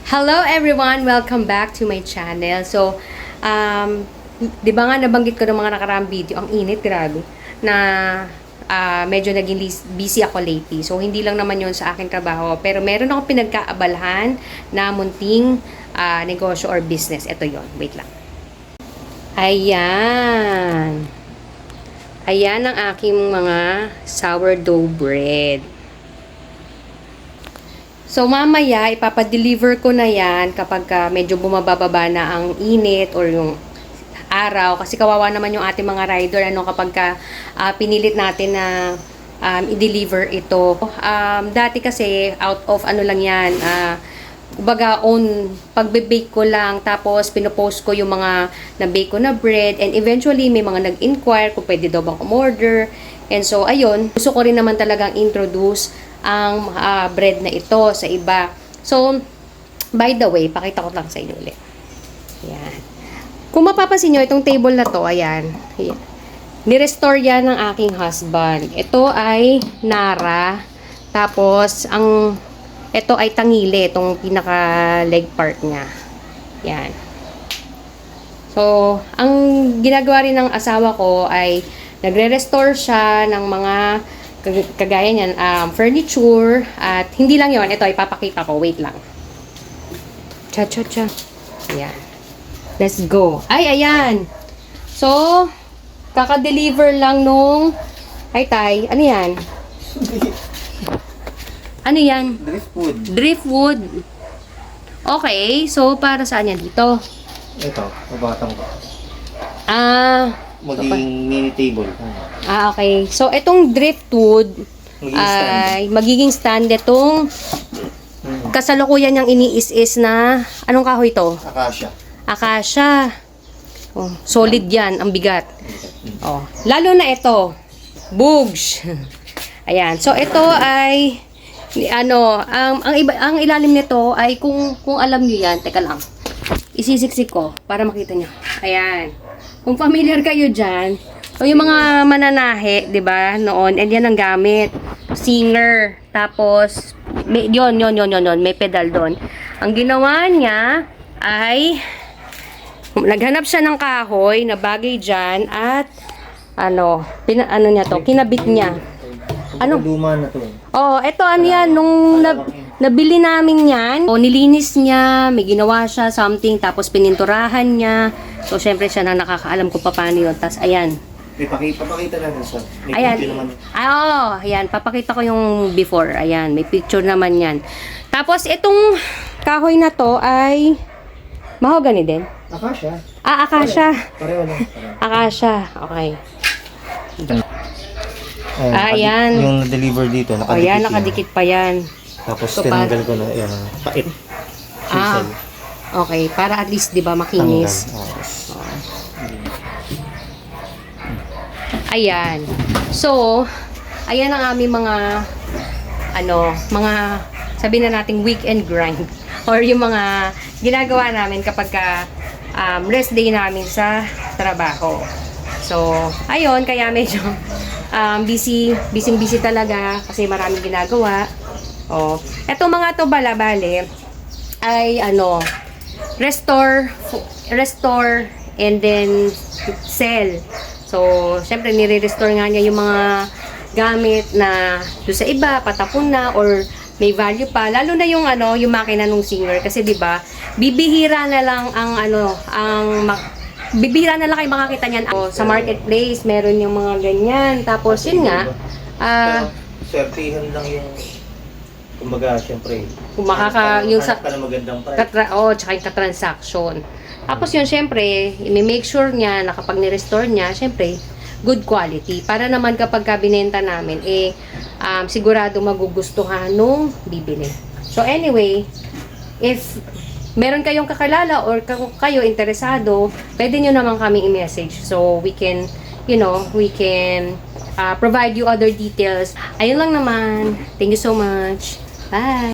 Hello everyone! Welcome back to my channel. So, di ba nga nabanggit ko ng mga nakaraang video, ang init, grabe, na medyo naging busy ako lately. So, hindi lang naman yun sa aking trabaho, pero meron akong pinagkaabalahan na munting negosyo or business. Ito yon. Wait lang. Ayan. Ayan ang aking mga sourdough bread. So, mamaya, ipapadeliver ko na yan kapag medyo bumababa na ang init or yung araw. Kasi kawawa naman yung ating mga rider kapag pinilit natin na i-deliver ito. Dati kasi, out of lang yan, kumbaga pagbe-bake ko lang, tapos pinopost ko yung mga na-bake ko na bread, and eventually may mga nag-inquire kung pwede daw bang umorder. And so, ayun, gusto ko rin naman talagang introduce ang bread na ito sa iba. So, by the way, pakita ko lang sa inyo ulit. Ayan. Kung mapapansin nyo, itong table na to, ayan. Ni-restore yan ng aking husband. Ito ay Nara. Tapos, ito ay tangile, itong pinaka-leg part niya. Yan. So, ang ginagawa rin ng asawa ko ay nagre-restore siya ng mga kagaya niyan, furniture, at hindi lang yon, ito ay papakita ko, wait lang. Cha-cha-cha. Ayan. Let's go. Ay, ayan. So, kaka-deliver lang nung, ay tay, ano yan? Ano yan? Driftwood. Driftwood. Okay, so para saan yan dito? Ito, mabatang ko. Magiging mini table. Okay. So, itong driftwood ay magiging stand itong kasalukuyan niyang iniis-is na, anong kahoy ito? Acacia. Acacia. Oh, solid yan, ang bigat. Oh, lalo na ito. Bugs. Ayan. So, ito ay ang ilalim nito ay kung alam niyo yan, teka lang. Isisiksik ko para makita niyo. Ayan. Kung familiar kayo dyan, o yung mga mananahe, di ba, noon, and yan ang gamit. Singer. Tapos, yun, may pedal doon. Ang ginawa niya ay, naghanap siya ng kahoy na bagay dyan at, kinabit niya. Luma na to. Oh, eto yan, nung nabili namin yan, nilinis niya, may ginawa siya, something, tapos pininturahan niya. So, syempre siya na nakakaalam kung paano yun. Tapos, ayan. Papakita natin sa. May Ayan. picture naman. Ayan. Papakita ko yung before. Ayan. May picture naman yan. Tapos, itong kahoy na to ay mahogany din. Acacia. Acacia. Pareho lang. Acacia. Okay. Ayan. Yung na-deliver dito, nakadikit. Ayan, nakadikit pa yan. Tapos, So, tinanggal ko na, yan, pait. Okay. Para at least, di ba, makinis. Ayan. So, ayan ang aming mga sabihin na nating weekend grind or yung mga ginagawa namin kapag rest day namin sa trabaho. So, ayun, kaya medyo busy talaga kasi maraming ginagawa. Oh, etong mga to bale ay restore and then sell. So, syempre, nire-restore nga niya yung mga gamit na doon sa iba, patapon na, or may value pa. Lalo na yung, yung makina nung singer. Kasi, di ba, bibihira na lang bibihira na lang kayo makakita niyan. Sa marketplace, meron yung mga ganyan. Tapos, yun nga, swertihan lang yung, kumbaga, syempre, yung hanap ka na magandang price. tsaka yung ka-transaction. Tapos yun, syempre, i-make sure niya na kapag ni-restore niya, syempre, good quality. Para naman kapag binenta namin, sigurado magugustuhan nung bibili. So anyway, if meron kayong kakilala or kayo interesado, pwede nyo naman kami i-message. So we can, provide you other details. Ayun lang naman. Thank you so much. Bye!